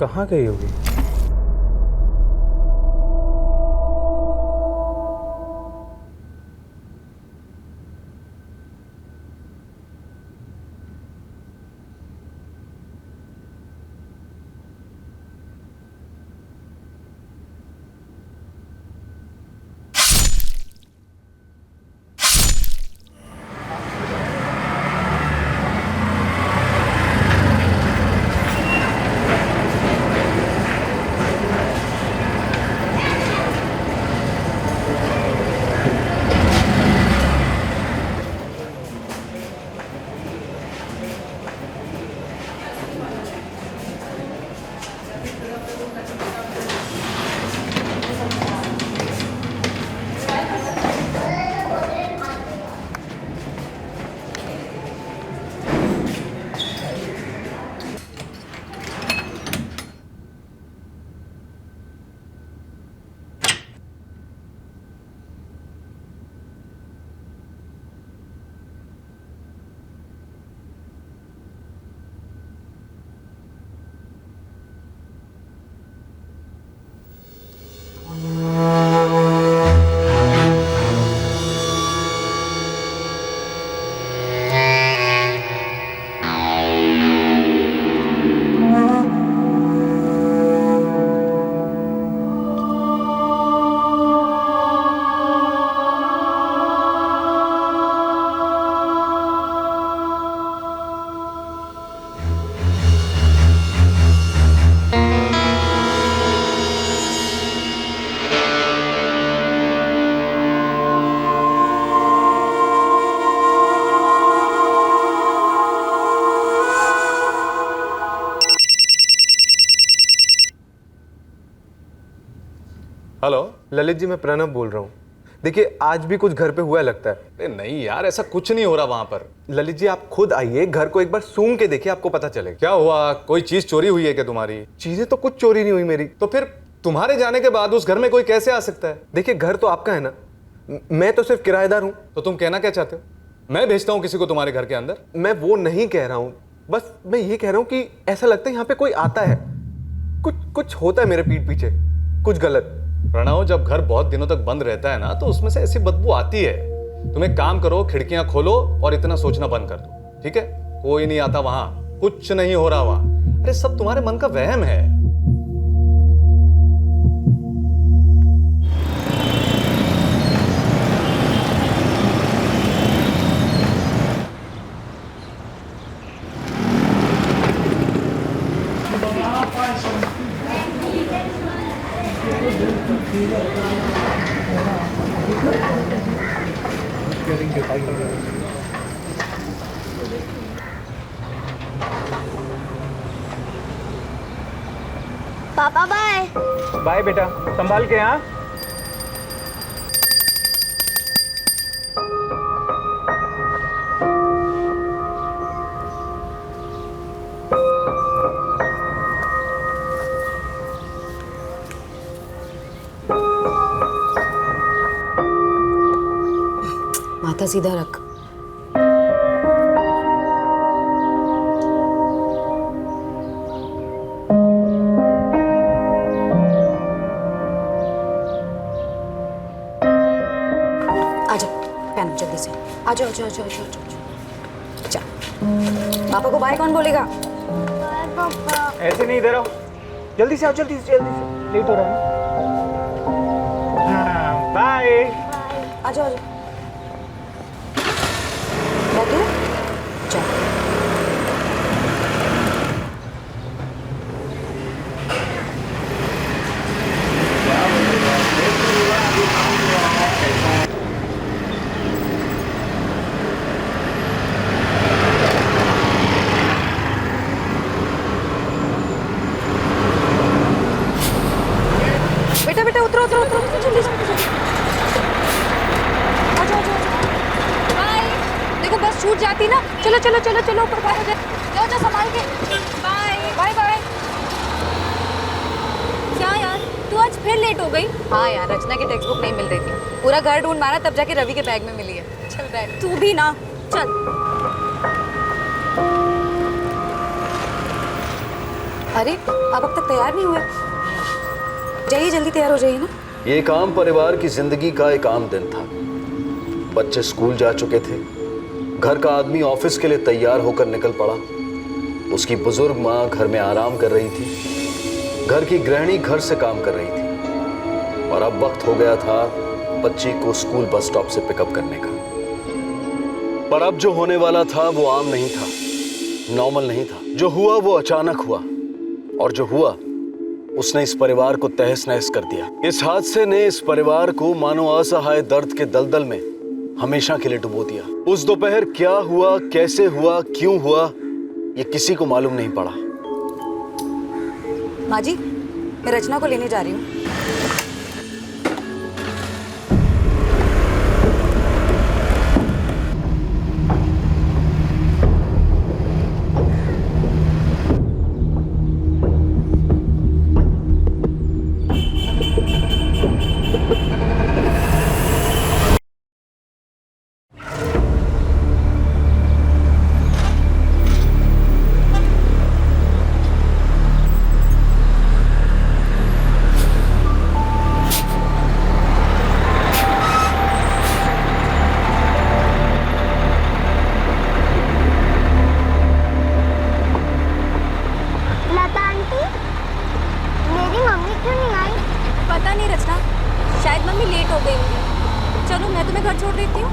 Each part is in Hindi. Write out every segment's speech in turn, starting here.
कहाँ गई होगी? हेलो। ललित जी, मैं प्रणव बोल रहा हूँ। देखिए, आज भी कुछ घर पे हुआ लगता है। अरे नहीं यार, ऐसा कुछ नहीं हो रहा वहां पर। ललित जी, आप खुद आइए, घर को एक बार सूंघ के देखिए, आपको पता चलेगा। क्या हुआ? कोई चीज चोरी हुई है क्या तुम्हारी? चीजें तो कुछ चोरी नहीं हुई मेरी। तो फिर तुम्हारे जाने के बाद उस घर में कोई कैसे आ सकता है? देखिए, घर तो आपका है ना, मैं तो सिर्फ किराएदार हूँ। तो तुम कहना क्या चाहते हो? मैं भेजता हूँ किसी को तुम्हारे घर के अंदर? मैं वो नहीं कह रहा हूँ, बस मैं ये कह रहा हूँ कि ऐसा लगता है यहाँ पे कोई आता है, कुछ कुछ होता है मेरे पीठ पीछे, कुछ गलत। प्रणव, जब घर बहुत दिनों तक बंद रहता है ना, तो उसमें से ऐसी बदबू आती है। तुम एक काम करो, खिड़कियां खोलो और इतना सोचना बंद कर दो, ठीक है? कोई नहीं आता वहां, कुछ नहीं हो रहा वहां। अरे सब तुम्हारे मन का वहम है। पापा बाय। बाय बेटा, संभाल के। हाँ, माथा सीधा रख। आजा पहनो जल्दी से। आजा आजा आजा आजा आजा। चल, पापा को बाय कौन बोलेगा? बाय पापा। ऐसे नहीं इधर आओ, जल्दी से आओ, जल्दी से लेट हो रहा है। हाँ, बाय। आजा आजा। बैठो। चल। बेटा बेटा उतरो उतरो उतरो जल्दी जल्दी। आजा आजा आजा। बाय। देखो बस छूट जाती ना। चलो चलो चलो चलो ऊपर बाय हो जाए। जाओ जाओ संभाल के। Bye bye bye. क्या यार, तू आज फिर लेट हो गई? हाँ यार, रचना की टेक्स्ट बुक नहीं मिल रही थी। पूरा घर ढूंढ मारा, तब जाके रवि के बैग में मिली है। चल बैठ। तू भी ना, चल। अरे आप अब तक तैयार नहीं हुए? जाइए जल्दी तैयार हो जाइए ना। ये एक आम परिवार की जिंदगी का एक आम दिन था। बच्चे स्कूल जा चुके थे, घर का आदमी ऑफिस के लिए तैयार होकर निकल पड़ा। उसकी बुजुर्ग माँ घर में आराम कर रही थी, घर की गृहिणी घर से काम कर रही थी, और अब वक्त हो गया था बच्ची को स्कूल बस स्टॉप से पिकअप करने का। पर अब जो होने वाला था वो आम नहीं था, नॉर्मल नहीं था। जो हुआ वो अचानक हुआ, और जो हुआ उसने इस परिवार को तहस नहस कर दिया। इस हादसे ने इस परिवार को मानो असहाय दर्द के दलदल में हमेशा के लिए डुबो दिया। उस दोपहर क्या हुआ, कैसे हुआ, क्यों हुआ, ये किसी को मालूम नहीं पड़ा। माँ जी, मैं रचना को लेने जा रही हूँ। लता आंटी, मेरी मम्मी क्यों नहीं आई? पता नहीं रचना, शायद मम्मी लेट हो गई होंगी। चलो मैं तुम्हें घर छोड़ देती हूँ।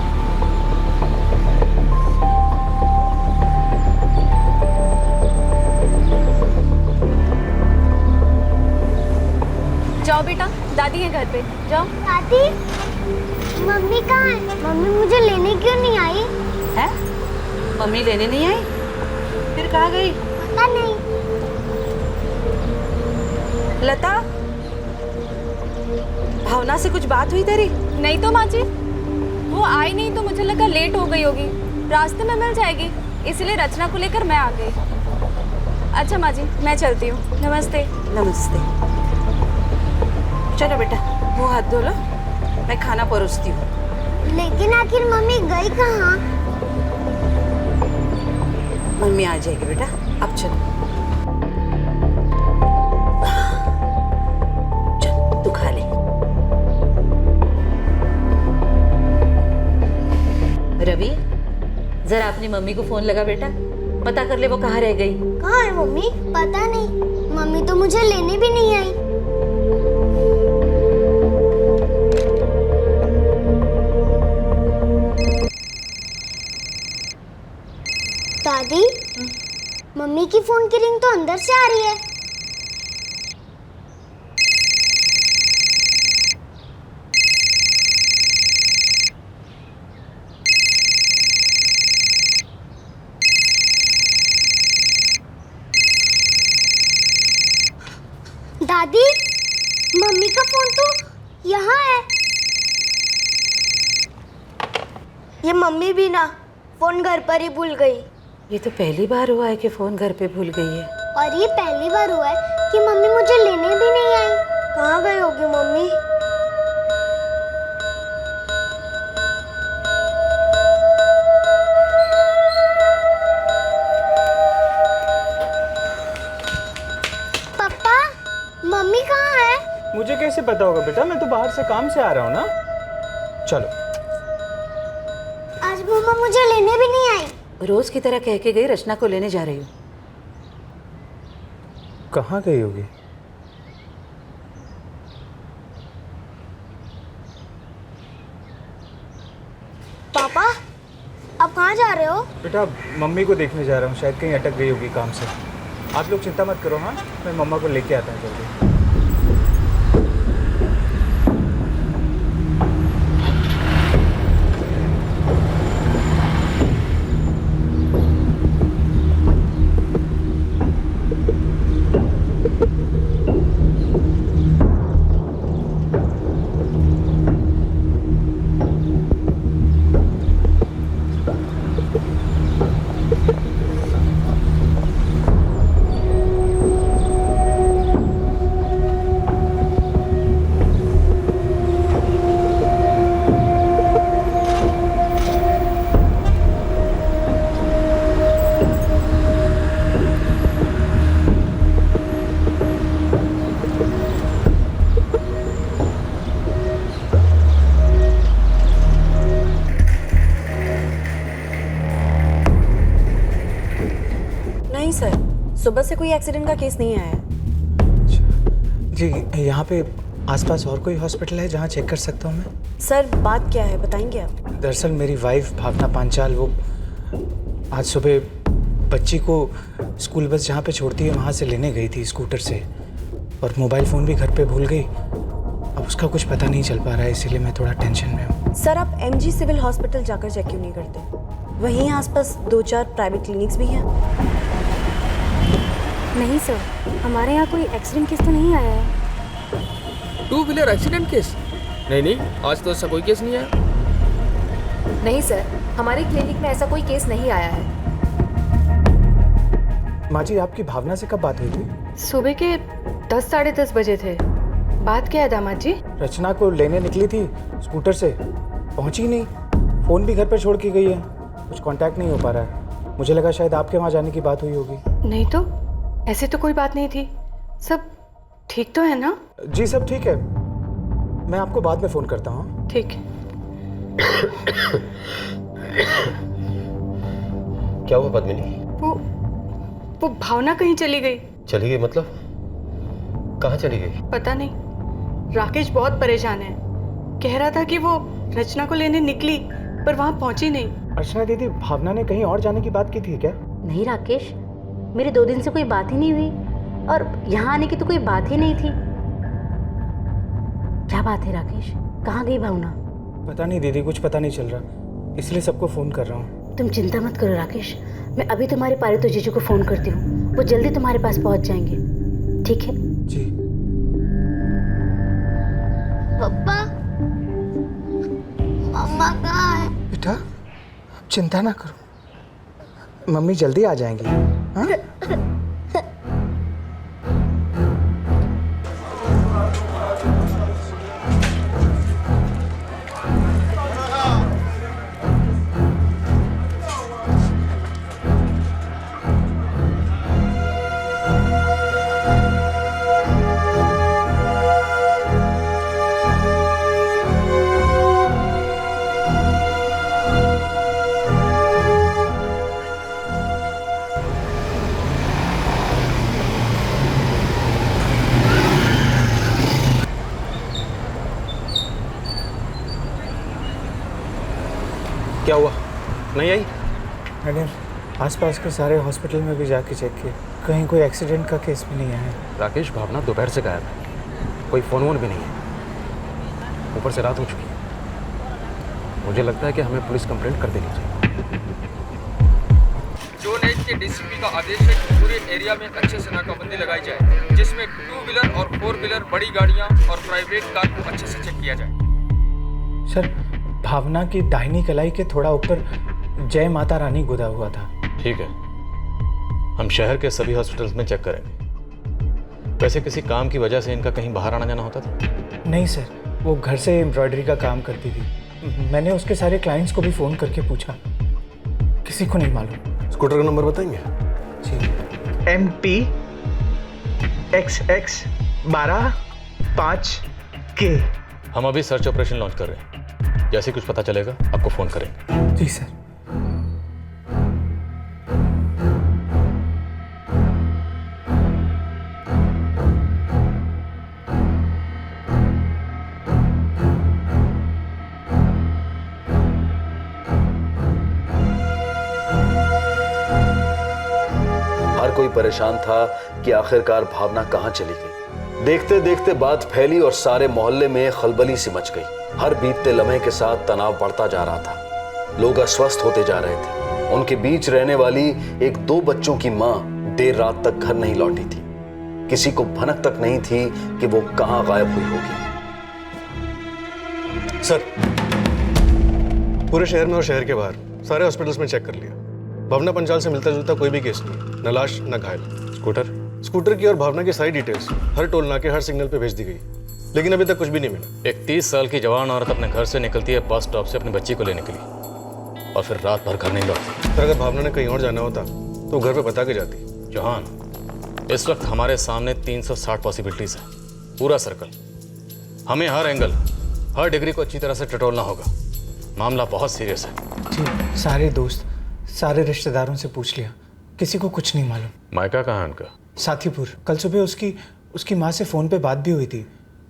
जाओ बेटा, दादी है घर पे, जाओ। दादी, मम्मी कहाँ है? मम्मी मुझे लेने क्यों नहीं आई? है? मम्मी लेने नहीं आई? फिर कहाँ गई? पता नहीं। लता, भावना से कुछ बात हुई तेरी? नहीं तो माँ जी, वो आई नहीं तो मुझे लगा लेट हो गई होगी, रास्ते में मिल जाएगी, इसलिए रचना को लेकर मैं आ गई। अच्छा माँ जी, मैं चलती हूँ। नमस्ते। नमस्ते। चलो बेटा, मुंह हाथ धो लो, मैं खाना परोसती हूँ। लेकिन आखिर मम्मी गई कहाँ? मम्मी आ जाएगी बेटा, अब चलो। चल, तू खा ले। रवि, जरा अपनी मम्मी को फोन लगा बेटा, पता कर ले वो कहाँ रह गई। कहाँ है मम्मी? पता नहीं, मम्मी तो मुझे लेने भी नहीं आई। दादी, मम्मी की फोन की रिंग तो अंदर से आ रही है। दादी, मम्मी का फोन तो यहाँ है। ये मम्मी भी ना फोन घर पर ही भूल गई। ये तो पहली बार हुआ है कि फोन घर पे भूल गई है। और ये पहली बार हुआ है कि मम्मी मुझे लेने भी नहीं आई। कहाँ गई होगी मम्मी? पापा, मम्मी कहाँ है? मुझे कैसे पता होगा बेटा, मैं तो बाहर से काम से आ रहा हूँ ना। चलो। आज मम्मा मुझे लेने भी नहीं आई। रोज की तरह कह के गई रचना को लेने जा रही हूँ। कहाँ गई होगी? पापा, आप कहाँ जा रहे हो? बेटा, मम्मी को देखने जा रहा हूँ, शायद कहीं अटक गई होगी काम से। आप लोग चिंता मत करो, हाँ, मैं मम्मा को लेके आता हूँ जल्दी। सुबह से कोई एक्सीडेंट का केस नहीं आया है। जी, यहाँ पे आसपास और कोई हॉस्पिटल है जहाँ चेक कर सकता हूँ मैं? सर बात क्या है बताएंगे आप? दरअसल मेरी वाइफ भावना पांचाल वो आज सुबह बच्ची को स्कूल बस जहाँ पे छोड़ती है वहाँ से लेने गई थी स्कूटर से, और मोबाइल फ़ोन भी घर पे भूल गई। अब उसका कुछ पता नहीं चल पा रहा है, इसीलिए मैं थोड़ा टेंशन में हूँ। सर आप MG सिविल हॉस्पिटल जाकर चेक क्यों नहीं करते? वहीं आसपास 2-4 प्राइवेट क्लिनिक्स भी हैं। नहीं सर, हमारे यहाँ कोई एक्सीडेंट केस तो नहीं आया है। 2 व्हीलर एक्सीडेंट केस? नहीं, आज तो ऐसा कोई केस नहीं आया। नहीं सर, हमारे क्लिनिक में ऐसा कोई केस नहीं आया है। माँ जी, आपकी भावना से कब बात हुई थी? सुबह के 10 साढ़े 10 बजे थे। बात क्या है दामाद जी? रचना को लेने निकली थी स्कूटर से, पहुंची नहीं, फ़ोन भी घर पर छोड़ के गई है, कुछ कांटेक्ट नहीं हो पा रहा है। मुझे लगा शायद आपके वहाँ जाने की बात हुई होगी। नहीं तो, ऐसे तो कोई बात नहीं थी। सब ठीक तो है ना? जी सब ठीक है, मैं आपको बाद में फ़ोन करता हूँ। ठीक है। क्या हुआ पद्मिनी? वो भावना कहीं चली गई। चली गई मतलब? कहाँ चली गई? पता नहीं, राकेश बहुत परेशान है। कह रहा था कि वो रचना को लेने निकली पर वहाँ पहुंची नहीं। अर्चना दीदी, भावना ने कहीं और जाने की बात की थी क्या? नहीं राकेश, मेरी 2 दिन से कोई बात ही नहीं हुई, और यहाँ आने की तो कोई बात ही नहीं थी। क्या बात है राकेश, कहाँ गई भावना? पता नहीं दीदी, कुछ पता नहीं चल रहा, इसलिए सबको फ़ोन कर रहा हूँ। तुम चिंता मत करो राकेश, मैं अभी तुम्हारे पारितो जीजू को फ़ोन करती हूँ, वो जल्दी तुम्हारे पास पहुँच जाएंगे। ठीक है? जी। पापा, मम्मा कहाँ है? बेटा चिंता ना करो, मम्मी जल्दी आ जाएंगी। हाँ? क्या हुआ, नहीं आई? मैंने आसपास के सारे हॉस्पिटल में भी जाके चेक किया, कहीं कोई एक्सीडेंट का केस भी नहीं आया है। राकेश, भावना दोपहर से गायब है, कोई फ़ोन वोन भी नहीं है, ऊपर से रात हो चुकी है। मुझे लगता है कि हमें पुलिस कंप्लेंट कर देनी चाहिए। जोन 1 के DCP का आदेश है कि पूरे एरिया में अच्छे से नाकाबंदी लगाई जाए, जिसमें 2 व्हीलर और 4 व्हीलर बड़ी गाड़ियां और प्राइवेट कार को अच्छे से चेक किया जाए। सर, भावना की दाहिनी कलाई के थोड़ा ऊपर जय माता रानी गुदा हुआ था। ठीक है, हम शहर के सभी हॉस्पिटल्स में चेक करेंगे। वैसे किसी काम की वजह से इनका कहीं बाहर आना जाना होता था? नहीं सर, वो घर से एम्ब्रॉयडरी का काम करती थी। मैंने उसके सारे क्लाइंट्स को भी फ़ोन करके पूछा, किसी को नहीं मालूम। स्कूटर का नंबर बताएंगे? जी, MP XX 12-5K। हम अभी सर्च ऑपरेशन लॉन्च कर रहे हैं, जैसे कुछ पता चलेगा आपको फ़ोन करेंगे। जी सर। हर कोई परेशान था कि आखिरकार भावना कहाँ चली गई। देखते देखते बात फैली और सारे मोहल्ले में खलबली सी मच गई। हर बीतते लम्हे के साथ तनाव बढ़ता जा रहा था, लोग अस्वस्थ होते जा रहे थे। उनके बीच रहने वाली एक 2 बच्चों की मां देर रात तक घर नहीं लौटी थी। किसी को भनक तक नहीं थी कि वो कहां गायब हुई होगी। सर, पूरे शहर में और शहर के बाहर सारे हॉस्पिटल्स में चेक कर लिया, भावना पंचाल से मिलता जुलता कोई भी केस नहीं, न लाश न घायल। स्कूटर की और भावना की सारी डिटेल्स हर टोल नाके हर सिग्नल पे भेज दी गई, लेकिन अभी तक कुछ भी नहीं मिला। एक 30 साल की जवान औरत अपने घर से निकलती है बस स्टॉप से अपनी बच्ची को लेने के लिए, और फिर रात भर घर नहीं लौटती। सर, अगर भावना ने कहीं और जाना होता तो घर पे बता के जाती। जहान, इस वक्त हमारे सामने 360 पॉसिबिलिटीज है, पूरा सर्कल। हमें हर एंगल, हर डिग्री को अच्छी तरह से टटोलना होगा। मामला बहुत सीरियस है। जी, सारे दोस्त, सारे रिश्तेदारों से पूछ लिया, किसी को कुछ नहीं मालूम। मायका कहाँ है उनका? साथीपुर। कल सुबह उसकी माँ से फ़ोन पे बात भी हुई थी,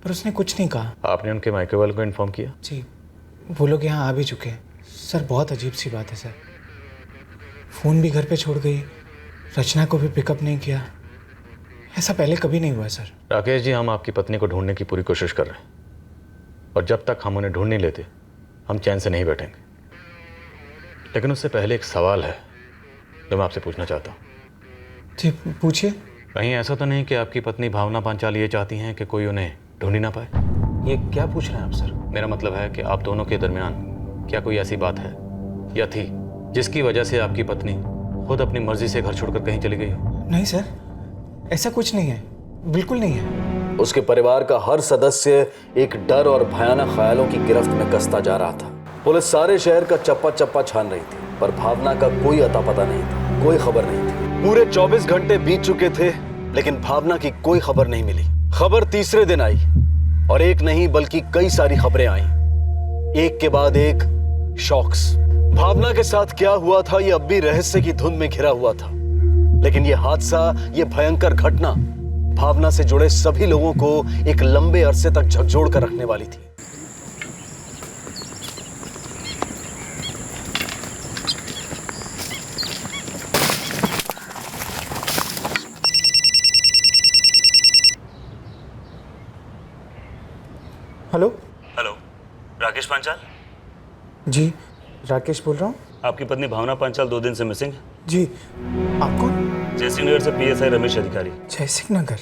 पर उसने कुछ नहीं कहा। आपने उनके मायके वालों को इन्फॉर्म किया? जी, वो लोग यहाँ आ भी चुके हैं। सर बहुत अजीब सी बात है सर, फ़ोन भी घर पे छोड़ गई, रचना को भी पिकअप नहीं किया। ऐसा पहले कभी नहीं हुआ सर। राकेश जी, हम आपकी पत्नी को ढूंढने की पूरी कोशिश कर रहे हैं, और जब तक हम उन्हें ढूंढ नहीं लेते हम चैन से नहीं बैठेंगे। लेकिन उससे पहले एक सवाल है जो मैं आपसे पूछना चाहता हूँ। जी पूछिए। कहीं ऐसा तो नहीं कि आपकी पत्नी भावना पांचाल ये चाहती हैं कि कोई उन्हें ढूंढ ही ना पाए? ये क्या पूछ रहे हैं आप सर? मेरा मतलब है कि आप दोनों के दरमियान क्या कोई ऐसी बात है या थी जिसकी वजह से आपकी पत्नी खुद अपनी मर्जी से घर छोड़कर कहीं चली गई हो? नहीं सर, ऐसा कुछ नहीं है, बिल्कुल नहीं है। उसके परिवार का हर सदस्य एक डर और भयानक ख्यालों की गिरफ्त में कसता जा रहा था। पुलिस सारे शहर का चप्पा चप्पा छान रही थी, पर भावना का कोई अता पता नहीं था, कोई खबर नहीं थी। पूरे 24 घंटे बीत चुके थे, लेकिन भावना की कोई खबर नहीं मिली। खबर तीसरे दिन आई, और एक नहीं बल्कि कई सारी खबरें आईं, एक के बाद एक शॉक्स। भावना के साथ क्या हुआ था ये अब भी रहस्य की धुंध में घिरा हुआ था, लेकिन ये हादसा, ये भयंकर घटना भावना से जुड़े सभी लोगों को एक लंबे अरसे तक झकझोर कर रखने वाली थी। हेलो। हेलो, राकेश पांचाल? जी राकेश बोल रहा हूँ। आपकी पत्नी भावना पांचाल 2 दिन से मिसिंग है। जी, आप कौन? जयसिंह नगर से PSI रमेश अधिकारी। जयसिंह नगर?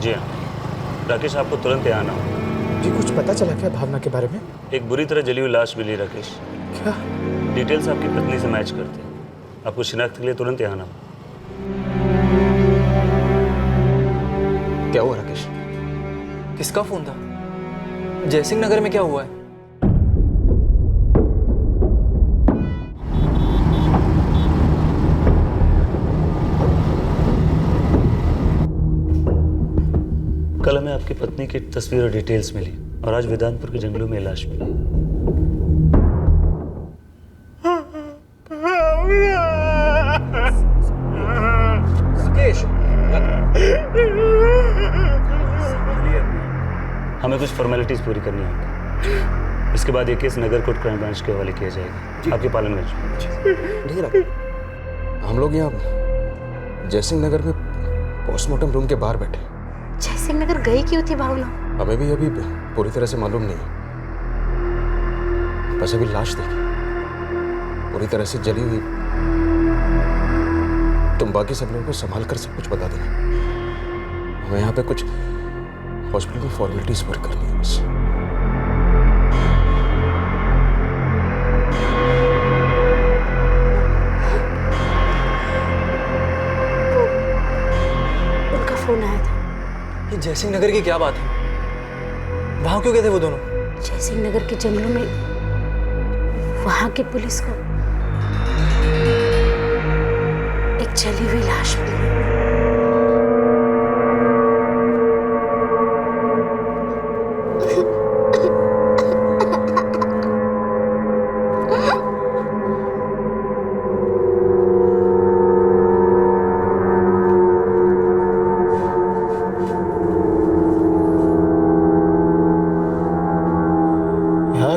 जी हाँ। राकेश, आपको तुरंत यहाँ आना होगा। जी, कुछ पता चला क्या भावना के बारे में? एक बुरी तरह जली हुई लाश मिली राकेश। क्या? डिटेल्स आपकी पत्नी से मैच करते हैं। आपको शिनाख्त के लिए तुरंत यहाँ आना होगा। क्या हुआ राकेश? किसका फोन था? जयसिंह नगर में क्या हुआ है? कल हमें आपकी पत्नी की तस्वीर और डिटेल्स मिली, और आज वेदांतपुर के जंगलों में लाश मिली। हमें कुछ फॉर्मेलिटीज पूरी करनी होगी। इसके बाद ये केस नगरकोट क्राइम ब्रांच के हवाले किया जाएगा, आपके पालनगंज में। नहीं राकेश, हम लोग यहाँ जयसिंह नगर में पोस्टमार्टम रूम के बाहर बैठे। जयसिंह नगर गई क्यों थी भावना? हमें भी अभी पूरी तरह से मालूम नहीं, बस अभी लाश देखी पूरी तरह से जली हुई। तुम बाकी सब लोगों को संभाल कर सब कुछ बता देना। हमें यहाँ पे कुछ हॉस्पिटल में फॉर्मेलिटीज पूरी करनी है बस। उनका फोन आया था। ये जयसिंह नगर की क्या बात है? वहां क्यों गए थे वो दोनों? जयसिंह नगर के जंगलों में वहां की पुलिस को एक जली हुई लाश मिली।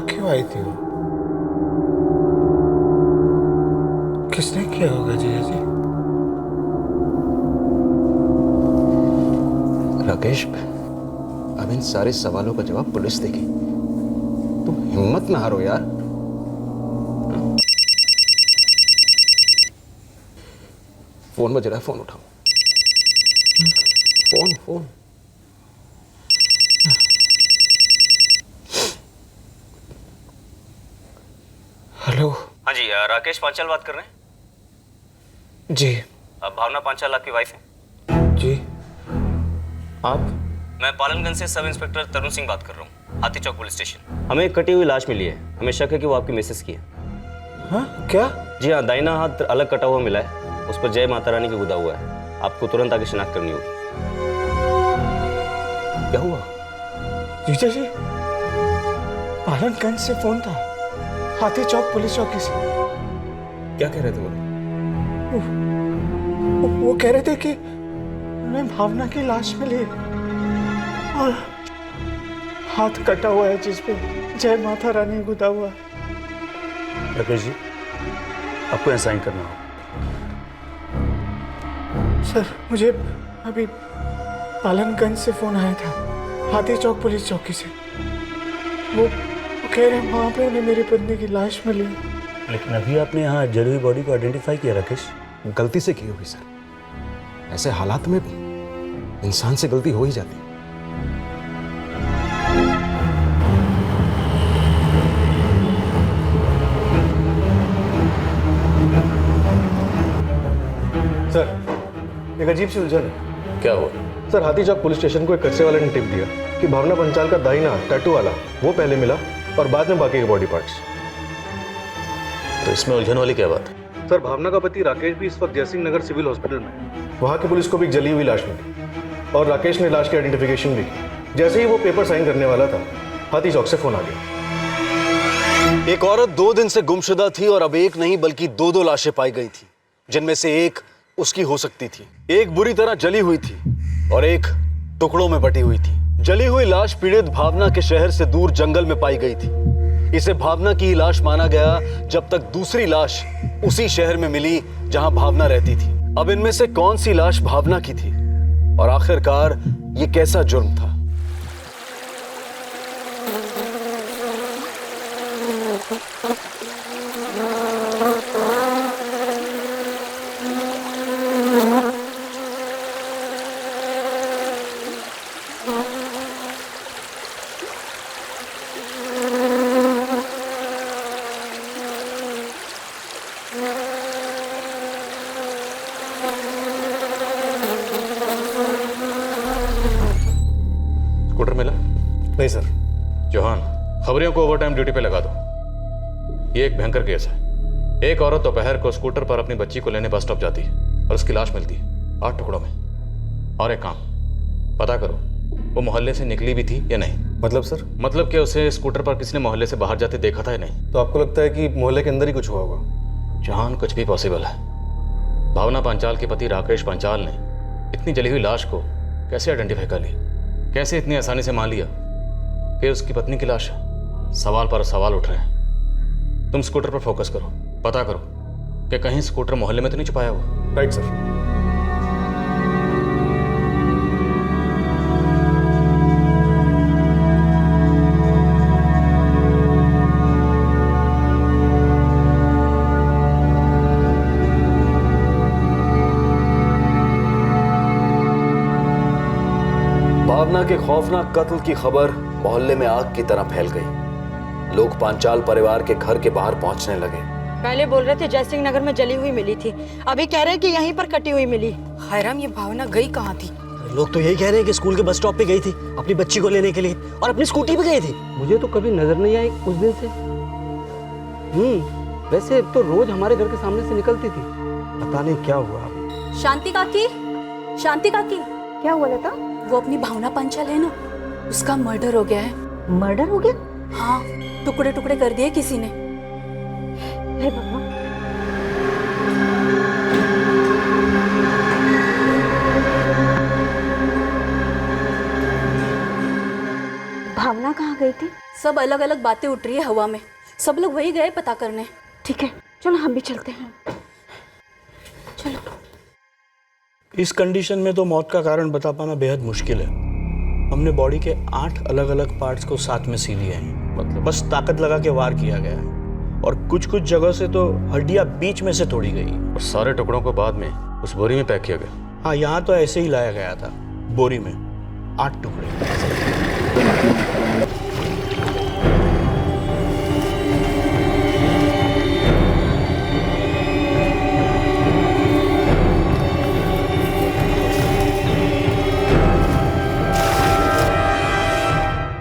क्यों आई थी वो? किसने किया होगा जीजा जी? राकेश, अब इन सारे सवालों का जवाब पुलिस देगी। तुम हिम्मत ना हारो यार। फोन बज रहा है, फोन उठाओ। Phone phone. हेलो। हाँ जी, राकेश पांचाल बात कर रहे हैं? जी। भावना पांचाल आपकी वाइफ है? जी। आप? मैं पालनगंज से सब इंस्पेक्टर तरुण सिंह बात कर रहा हूँ, हाथी चौक पुलिस स्टेशन। हमें एक कटी हुई लाश मिली है, हमें शक है कि वो आपकी मिसेस की है। हाँ क्या? जी हाँ, दाहिना हाथ अलग कटा हुआ मिला है, उस पर जय माता रानी की गुदा हुआ है। आपको तुरंत आगे शिनाख्त करनी होगी। क्या हुआ? जीजा जी, पालनगंज से फोन था, हाथी चौक पुलिस चौकी से। क्या कह रहे थे वो? वो कह रहे थे कि उन्हें भावना की लाश मिली है और हाथ कटा हुआ है जिस पे जय माता रानी गुदा हुआ है। राकेश जी, आपको यहाँ साइन करना होगा। सर, मुझे अभी पालनगंज से फोन आया था, हाथी चौक पुलिस चौकी से। वो कह रहे हैं वहाँ पे उन्हें मेरी पत्नी की लाश मिली। लेकिन अभी आपने यहाँ जली हुई बॉडी को आइडेंटिफाई किया राकेश? गलती से की होगी सर, ऐसे हालात में इंसान से गलती हो ही जाती है। सर, एक अजीब सी उलझन है। क्या हुआ? सर, हाथी चौक पुलिस स्टेशन को एक कचरे वाले ने टिप दिया कि भावना पंचाल का दाहिना टैटू वाला वो पहले मिला और बाद में बाकी के बॉडी पार्ट्स। तो इसमें उलझन वाली क्या बात है? सर, भावना का पति राकेश भी इस वक्त जयसिंह नगर सिविल हॉस्पिटल में है। वहाँ की पुलिस को भी एक जली हुई लाश मिली और राकेश ने लाश की आइडेंटिफिकेशन भी की। जैसे ही वो पेपर साइन करने वाला था, हाथी चौक से फोन आ गया। एक औरत 2 दिन से गुमशुदा थी और अब एक नहीं बल्कि 2 लाशें पाई गई थी, जिनमें से एक उसकी हो सकती थी। एक बुरी तरह जली हुई थी और एक टुकड़ों में बटी हुई थी। जली हुई लाश पीड़ित भावना के शहर से दूर जंगल में पाई गई थी। इसे भावना की ही लाश माना गया जब तक दूसरी लाश उसी शहर में मिली जहां भावना रहती थी। अब इनमें से कौन सी लाश भावना की थी और आखिरकार ये कैसा जुर्म था? स्कूटर मिला? नहीं सर। चौहान, खबरियों को ओवरटाइम ड्यूटी पे लगा दो। ये एक भयंकर केस है। एक औरत दोपहर को स्कूटर पर अपनी बच्ची को लेने बस स्टॉप जाती है और उसकी लाश मिलती है 8 टुकड़ों में। और एक काम पता करो, वो मोहल्ले से निकली भी थी या नहीं। मतलब सर? मतलब कि उसे स्कूटर पर किसी ने मोहल्ले से बाहर जाते देखा था या नहीं। तो आपको लगता है कि मोहल्ले के अंदर ही कुछ हुआ होगा? जहान, कुछ भी पॉसिबल है। भावना पांचाल के पति राकेश पांचाल ने इतनी जली हुई लाश को कैसे आइडेंटिफाई कर ली? कैसे इतनी आसानी से मान लिया कि उसकी पत्नी की लाश है? सवाल पर सवाल उठ रहे हैं। तुम स्कूटर पर फोकस करो, पता करो कि कहीं स्कूटर मोहल्ले में तो नहीं छुपाया हुआ। Right sir. भावना के खौफनाक कत्ल की खबर मोहल्ले में आग की तरह फैल गई। लोग पांचाल परिवार के घर के बाहर पहुंचने लगे। पहले बोल रहे थे जयसिंह नगर में जली हुई मिली थी, अभी कह रहे हैं कि यहीं पर कटी हुई मिली। हैराम, ये भावना गई कहाँ थी? लोग तो यही कह रहे हैं कि स्कूल के बस स्टॉप पे गई थी अपनी बच्ची को लेने के लिए और अपनी स्कूटी पे गई थी। मुझे तो कभी नजर नहीं आई उस दिन से। वैसे तो रोज हमारे घर के सामने से निकलती थी, पता नहीं क्या हुआ। शांति काकी, शांति काकी, क्या हुआ लता? वो अपनी भावना पंचाल है ना, उसका मर्डर हो गया है। मर्डर हो गया? हाँ, टुकड़े टुकड़े कर दिए किसी ने। हे भगवान। भावना कहाँ गई थी? सब अलग अलग बातें उठ रही है हवा में, सब लोग वही गए पता करने। ठीक है, चलो हम भी चलते हैं। चलो। इस कंडीशन में तो मौत का कारण बता पाना बेहद मुश्किल है। हमने बॉडी के 8 अलग अलग पार्ट्स को साथ में सी दिए हैं। मतलब बस ताकत लगा के वार किया गया है और कुछ कुछ जगह से तो हड्डियां बीच में से तोड़ी गई और सारे टुकड़ों को बाद में उस बोरी में पैक किया गया। हाँ, यहाँ तो ऐसे ही लाया गया था, बोरी में 8 टुकड़े।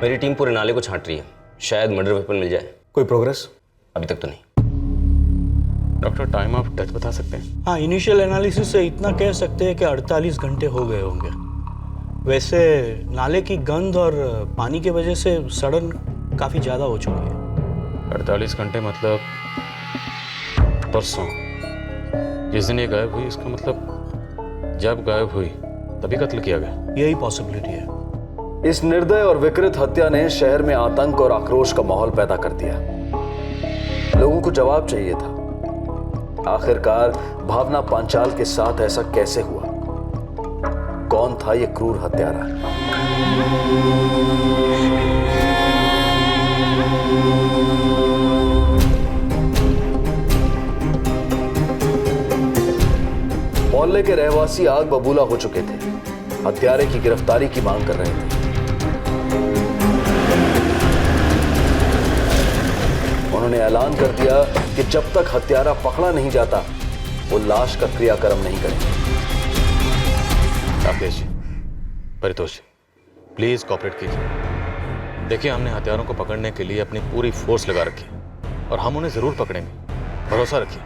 मेरी टीम पूरे नाले को छांट रही है, शायद मर्डर वेपन मिल जाए। कोई प्रोग्रेस? अभी तक तो नहीं। डॉक्टर, टाइम ऑफ डेथ बता सकते हैं? हाँ, इनिशियल एनालिसिस से इतना कह सकते हैं कि 48 घंटे हो गए होंगे। वैसे नाले की गंध और पानी की वजह से सड़न काफ़ी ज़्यादा हो चुकी है। 48 घंटे मतलब परसों जिस दिन ये गायब हुई, इसका मतलब जब गायब हुई तभी कत्ल किया गया। यही पॉसिबिलिटी है। इस निर्दय और विकृत हत्या ने शहर में आतंक और आक्रोश का माहौल पैदा कर दिया। लोगों को जवाब चाहिए था। आखिरकार भावना पांचाल के साथ ऐसा कैसे हुआ? कौन था ये क्रूर हत्यारा? मोहल्ले के रहवासी आग बबूला हो चुके थे। हत्यारे की गिरफ्तारी की मांग कर रहे थे। उन्होंने ऐलान कर दिया कि जब तक हत्यारा पकड़ा नहीं जाता वो लाश का क्रियाक्रम नहीं करेंगे। राकेश जी, परितोष जी, प्लीज कोऑपरेट कीजिए। देखिए, हमने हत्यारों को पकड़ने के लिए अपनी पूरी फोर्स लगा रखी और हम उन्हें जरूर पकड़ेंगे, भरोसा रखिए।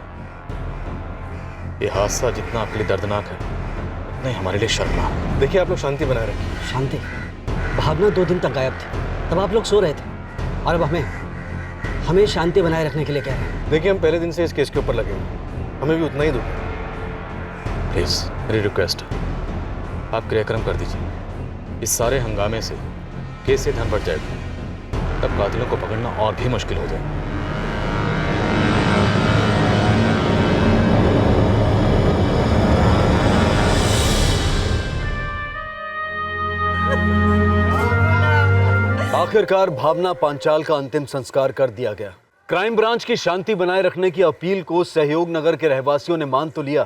ये हादसा जितना आपके लिए दर्दनाक है उतना ही हमारे लिए शर्मनाक। देखिए, आप लोग शांति बनाए रखिए। शांति? भावना 2 दिन तक गायब थी, तब आप लोग सो रहे थे और अब हमें शांति बनाए रखने के लिए कह रहे हैं। देखिए, हम पहले दिन से इस केस के ऊपर लगे हुए, हमें भी उतना ही दुख है। प्लीज मेरी रिक्वेस्ट है, आप क्रियाक्रम कर दीजिए। इस सारे हंगामे से केस से ध्यान बढ़ जाएगा, तब कातिलों को पकड़ना और भी मुश्किल हो जाएगा। आखिरकार भावना पांचाल का अंतिम संस्कार कर दिया गया। क्राइम ब्रांच की शांति बनाए रखने की अपील को सहयोग नगर के रहवासियों ने मान तो लिया,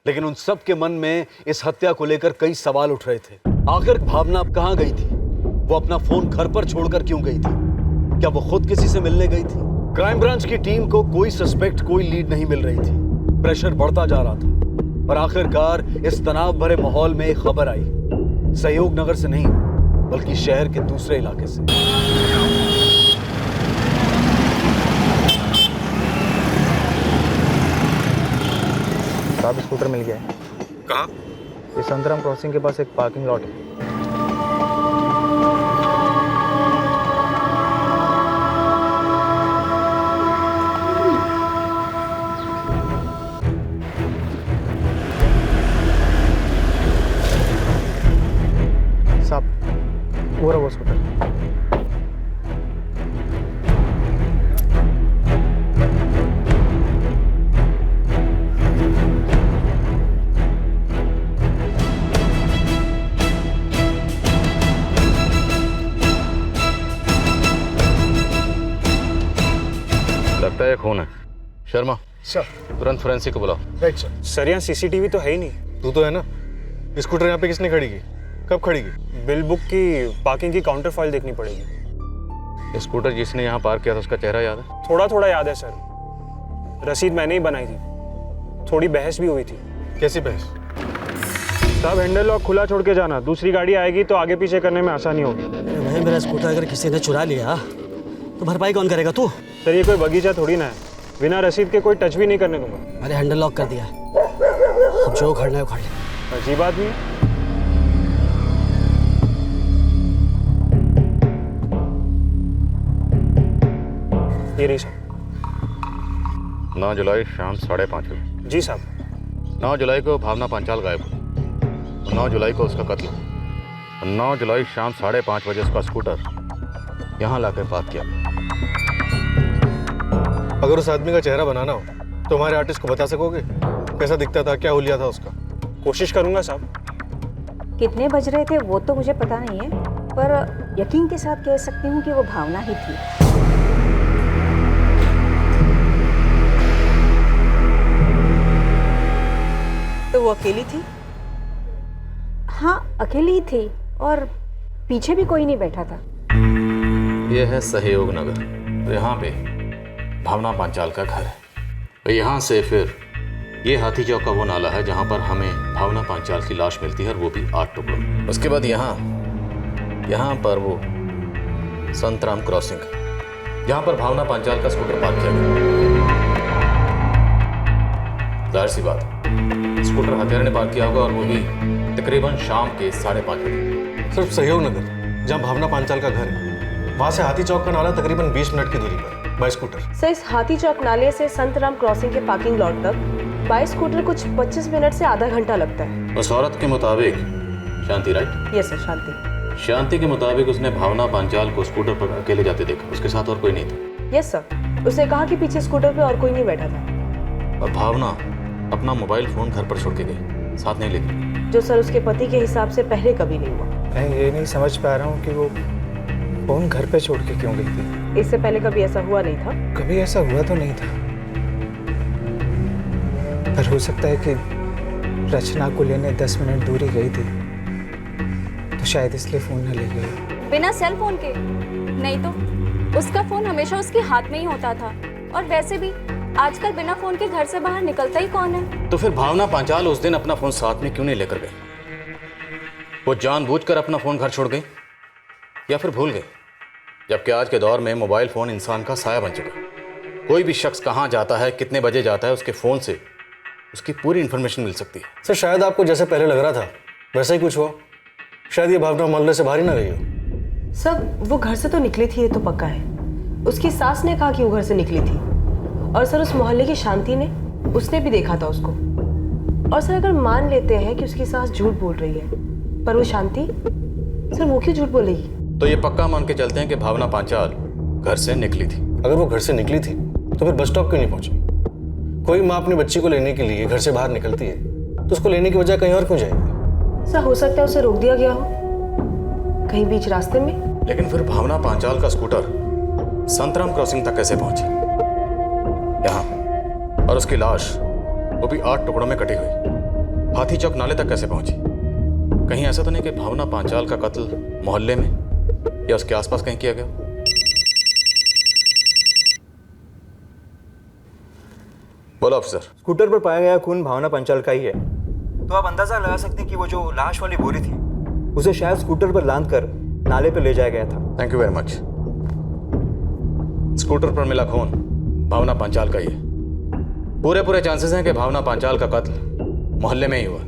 लेकिन उन सब के मन में इस हत्या को लेकर कई सवाल उठ रहे थे। आखिर भावना कहां गई थी? वो अपना फोन घर पर छोड़कर क्यों गई थी? क्या वो खुद किसी से मिलने गई थी? क्राइम ब्रांच की टीम को कोई सस्पेक्ट, कोई लीड नहीं मिल रही थी। प्रेशर बढ़ता जा रहा था और आखिरकार इस तनाव भरे माहौल में एक खबर आई, सहयोग नगर से नहीं बल्कि शहर के दूसरे इलाके से। साहब, स्कूटर मिल गया है। कहाँ? ये संतराम क्रॉसिंग के पास एक पार्किंग लॉट है। साहब, वो रहा वो स्कूटर। लगता है खून है। शर्मा, सर, तुरंत फोरेंसिक को बुलाओ। Right sir. सर, यहाँ सीसीटीवी तो है ही नहीं। तू तो है ना? स्कूटर यहाँ पे किसने खड़ी की? कब खड़ी की? बिल बुक की पार्किंग की काउंटर फाइल देखनी पड़ेगी। स्कूटर जिसने यहाँ पार्क किया था उसका चेहरा याद है? थोड़ा थोड़ा याद है सर। रसीद मैंने ही बनाई थी। थोड़ी बहस भी हुई थी। कैसी बहस? साहब, हैंडल लॉक खुला छोड़ के जाना, दूसरी गाड़ी आएगी तो आगे पीछे करने में आसानी होगी। भाई, मेरा स्कूटर अगर किसी ने चुरा लिया तो भरपाई कौन करेगा? तू? सर, ये कोई बगीचा थोड़ी ना है, बिना रसीद के कोई टच भी नहीं करने दूंगा। अरे हैंडल लॉक कर दिया, अब जो उखाड़ना है उखाड़ ले। अजीब आदमी है। ये रही सर। 9 जुलाई शाम 5:30 बजे। जी साहब। 9 जुलाई को भावना पांचाल गायब हुई। 9 जुलाई को उसका कत्ल हुआ। 9 जुलाई शाम 5:30 बजे उसका स्कूटर यहाँ लाकर पार्क किया। अगर उस आदमी का चेहरा बनाना हो तो हमारे आर्टिस्ट को बता सकोगे? कैसा दिखता था, क्या हुलिया था उसका? कोशिश करूंगा साहब। कितने बज रहे थे वो तो मुझे पता नहीं है, पर यकीन के साथ कह सकती हूँ कि वो भावना ही थी। तो वो अकेली थी? हाँ, अकेली ही थी और पीछे भी कोई नहीं बैठा था। यह है सहयोग नगर। यहाँ पे भावना पांचाल का घर है। तो यहाँ से फिर ये हाथी चौक का वो नाला है जहाँ पर हमें भावना पांचाल की लाश मिलती है, और वो भी 8 टुकड़ों। उसके बाद यहाँ पर वो संतराम क्रॉसिंग, जहाँ पर भावना पांचाल का स्कूटर पार्क किया गया। जाहिर सी बात, स्कूटर हत्यारे ने पार्क किया होगा, और वो भी तकरीबन शाम के 5:30 बजे। सिर्फ सहयोग नगर, जहाँ भावना पांचाल का घर है, वहाँ से हाथी चौक का नाला तकरीबन 20 मिनट की दूरी पर बाय स्कूटर। सर, इस हाथी चौक नाले से संतराम क्रॉसिंग के पार्किंग लॉट तक बाई स्कूटर कुछ 25 मिनट से आधा घंटा लगता है। उस औरत के मुताबिक शांति, राइट? यस सर, शांति। शांति के मुताबिक उसने भावना पांचाल को स्कूटर पर अकेले जाते देखा, उसके साथ और कोई नहीं था। यस सर, उसने कहा कि पीछे स्कूटर पे और कोई नहीं बैठा था। और भावना अपना मोबाइल फोन घर पर छोड़ के गई, साथ नहीं लेके गई। जो सर उसके पति के हिसाब से पहले कभी नहीं हुआ। मैं ये नहीं समझ पा रहा हूँ कि वो फोन घर पे छोड़ के क्यों गई थी। इससे पहले कभी ऐसा हुआ नहीं था। कभी ऐसा हुआ तो नहीं था, पर हो सकता है कि रचना को लेने 10 मिनट दूरी गई थी, तो शायद इसलिए फोन न ले गई। बिना सेल फोन के? नहीं तो उसका फोन हमेशा उसके हाथ में ही होता था, और वैसे भी आजकल बिना फोन के घर से बाहर निकलता ही कौन है? तो फिर भावना पांचाल उस दिन अपना फोन साथ में क्यों नहीं लेकर गई? वो जानबूझकर अपना फोन घर छोड़ गई या फिर भूल गई? जबकि आज के दौर में मोबाइल फोन इंसान का साया बन चुका है। कोई भी शख्स कहाँ जाता है, कितने बजे जाता है, उसके फोन से उसकी पूरी इंफॉर्मेशन मिल सकती है। सर शायद आपको जैसे पहले लग रहा था वैसा ही कुछ हुआ। शायद ये भावना मोहल्ले से बाहर ही ना गई हो। सर वो घर से तो निकली थी, ये तो पक्का है। उसकी सास ने कहा कि वो घर से निकली थी, और सर उस मोहल्ले की शांति ने, उसने भी देखा था उसको। और सर अगर मान लेते हैं कि उसकी सास झूठ बोल रही है, पर वो शांति, सर वो क्यों झूठ बोलेगी? तो ये पक्का मान के चलते हैं कि भावना पांचाल घर से निकली थी। अगर वो घर से निकली थी तो फिर बस स्टॉप क्यों नहीं पहुंची? कोई माँ अपनी बच्ची को लेने के लिए घर से बाहर निकलती है तो उसको लेने की वजह कहीं और क्यों जाएगी? सर हो सकता है उसे रोक दिया गया हो कहीं बीच रास्ते में। लेकिन फिर भावना पांचाल का स्कूटर संतराम क्रॉसिंग तक कैसे पहुंची यहाँ, और उसकी लाश वो भी 8 टुकड़ों में कटी हुई हाथी चौक नाले तक कैसे पहुंची? कहीं ऐसा तो नहीं कि भावना पांचाल का कत्ल मोहल्ले में या उसके आसपास कहीं किया गया? बोलो ऑफिसर। स्कूटर पर पाया गया खून भावना पांचाल का ही है, तो आप अंदाजा लगा सकते हैं कि वो जो लाश वाली बोरी थी उसे शायद स्कूटर पर लांद कर नाले पर ले जाया गया था। Thank you very much. Scooter पर मिला खून भावना पांचाल का ही है। पूरे चांसेस हैं कि भावना पांचाल का कत्ल मोहल्ले में ही हुआ।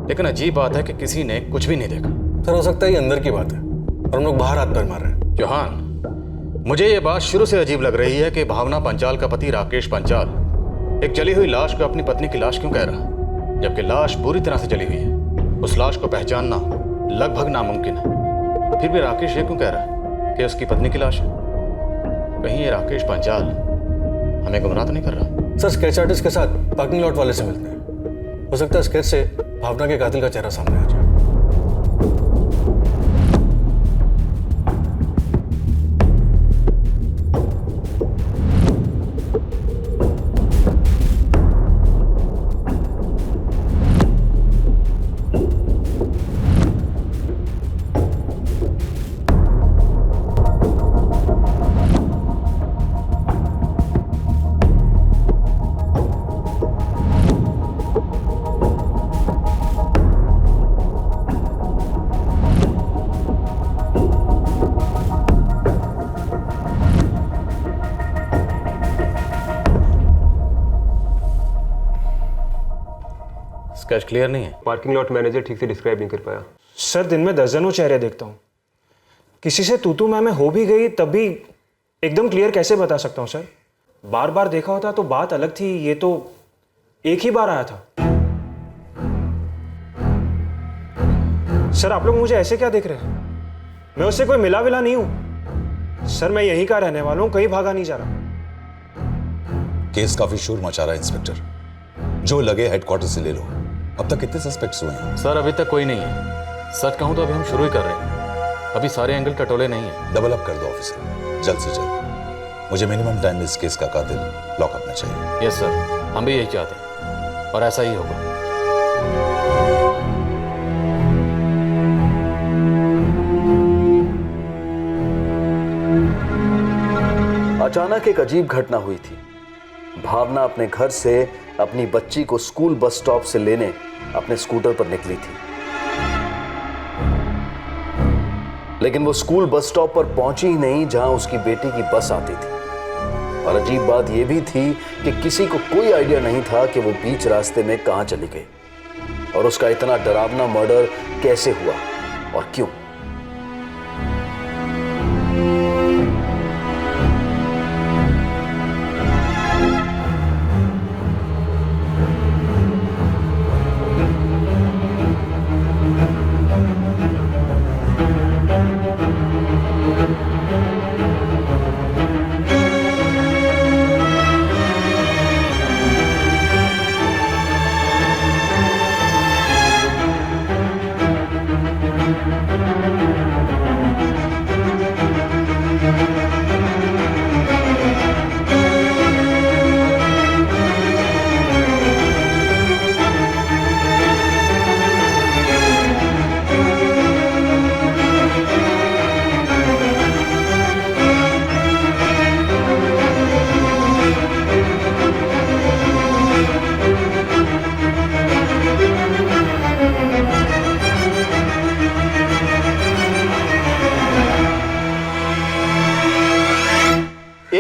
लेकिन अजीब बात है कि किसी ने कुछ भी नहीं देखा। सर हो सकता है ये अंदर की बात है और हम लोग बाहर हाथ पैर मार रहे हैं। चौहान, मुझे ये बात शुरू से अजीब लग रही है कि भावना पांचाल का पति राकेश पांचाल एक जली हुई लाश को अपनी पत्नी की लाश क्यों कह रहा, जबकि लाश पूरी तरह से जली हुई है। उस लाश को पहचानना लगभग नामुमकिन है। फिर भी राकेश ये क्यों कह रहा है कि उसकी पत्नी की लाश है? कहीं ये राकेश पांचाल हमें गुमराह तो नहीं कर रहा? सर स्केच आर्टिस्ट के साथ पार्किंग लॉट वाले से मिलते हैं, हो सकता है स्केच से भावना के कातिल का चेहरा सामने आ जाए। स्केच क्लियर नहीं है। पार्किंग लॉट मैनेजर ठीक से डिस्क्राइब नहीं कर पाया। सर दिन में दर्जनों चेहरे देखता हूँ, किसी से तू मैं हो भी गई तब भी एकदम क्लियर कैसे बता सकता हूँ सर? बार बार देखा होता तो बात अलग थी, ये तो एक ही बार आया था। सर आप लोग मुझे ऐसे क्या देख रहे हैं? मैं उससे कोई मिला विला नहीं हूं सर, मैं यहीं का रहने वाला हूं, कहीं भागा नहीं जा रहा। केस काफी शोर मचा रहा है इंस्पेक्टर, जो लगे हेडक्वार्टर से ले लो। अब तक कितने सस्पेक्ट्स हुए हैं? सर अभी तक कोई नहीं है। सच कहूं तो अभी हम शुरू ही कर रहे हैं, अभी सारे एंगल टटोले नहीं है। डबल अप कर दो ऑफिसर, जल्द से जल्द। मुझे मिनिमम टाइम में इस केस का कातिल लॉक अपना चाहिए। यस सर, हम भी यही चाहते हैं और ऐसा ही होगा। अचानक एक अजीब घटना हुई थी। भावना अपने घर से अपनी बच्ची को स्कूल बस स्टॉप से लेने अपने स्कूटर पर निकली थी, लेकिन वो स्कूल बस स्टॉप पर पहुंची ही नहीं जहां उसकी बेटी की बस आती थी। और अजीब बात यह भी थी कि किसी को कोई आइडिया नहीं था कि वो बीच रास्ते में कहां चली गई और उसका इतना डरावना मर्डर कैसे हुआ और क्यों।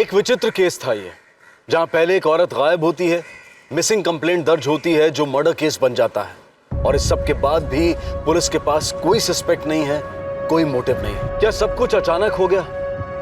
एक विचित्र केस था ये, जहां पहले एक औरत गायब होती है, मिसिंग कंप्लेंट दर्ज होती है जो मर्डर केस बन जाता है, और इस सब के बाद भी पुलिस के पास कोई सस्पेक्ट नहीं है, कोई मोटिव नहीं। क्या सब कुछ अचानक हो गया?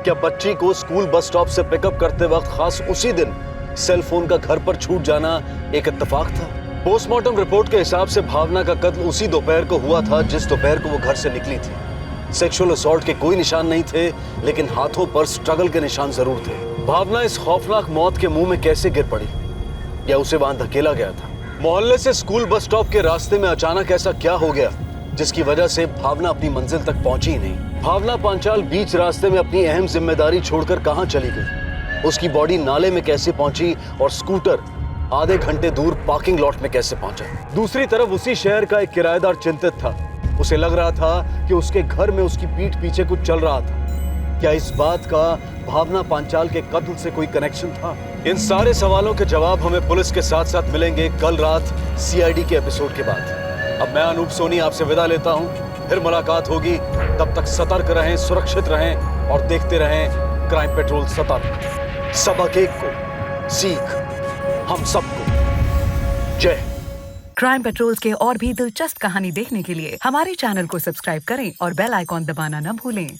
क्या बच्ची को स्कूल बस स्टॉप से पिकअप करते वक्त खास उसी दिन सेल फोन का घर पर छूट जाना एक इत्तेफाक था? पोस्टमार्टम रिपोर्ट के हिसाब से भावना का कत्ल उसी दोपहर को हुआ था जिस दोपहर को वो घर से निकली थी। सेक्सुअल असॉल्ट के कोई निशान नहीं थे, लेकिन हाथों पर स्ट्रगल के निशान जरूर थे। भावना इस खौफनाक मौत के मुंह में कैसे गिर पड़ी, या उसे वहां धकेला गया था? मोहल्ले से स्कूल बस स्टॉप के रास्ते में अचानक ऐसा क्या हो गया जिसकी वजह से भावना अपनी मंजिल तक पहुंची ही नहीं? भावना पांचाल बीच रास्ते में अपनी अहम जिम्मेदारी छोड़कर कहां चली गई? उसकी बॉडी नाले में कैसे पहुंची और स्कूटर आधे घंटे दूर पार्किंग लॉट में कैसे पहुंचा? दूसरी तरफ उसी शहर का एक किराएदार चिंतित था। उसे लग रहा था कि उसके घर में उसकी पीठ पीछे कुछ चल रहा था। क्या इस बात का भावना पांचाल के कत्ल से कोई कनेक्शन था? इन सारे सवालों के जवाब हमें पुलिस के साथ साथ मिलेंगे कल रात सीआईडी के एपिसोड के बाद। अब मैं अनूप सोनी आपसे विदा लेता हूं, फिर मुलाकात होगी। तब तक सतर्क रहें, सुरक्षित रहें और देखते रहें क्राइम पेट्रोल सतर्क। सबक एक को, सीख हम सबको। जय। क्राइम पेट्रोल्स के और भी दिलचस्प कहानी देखने के लिए हमारे चैनल को सब्सक्राइब करें और बेल आइकॉन दबाना न भूलें।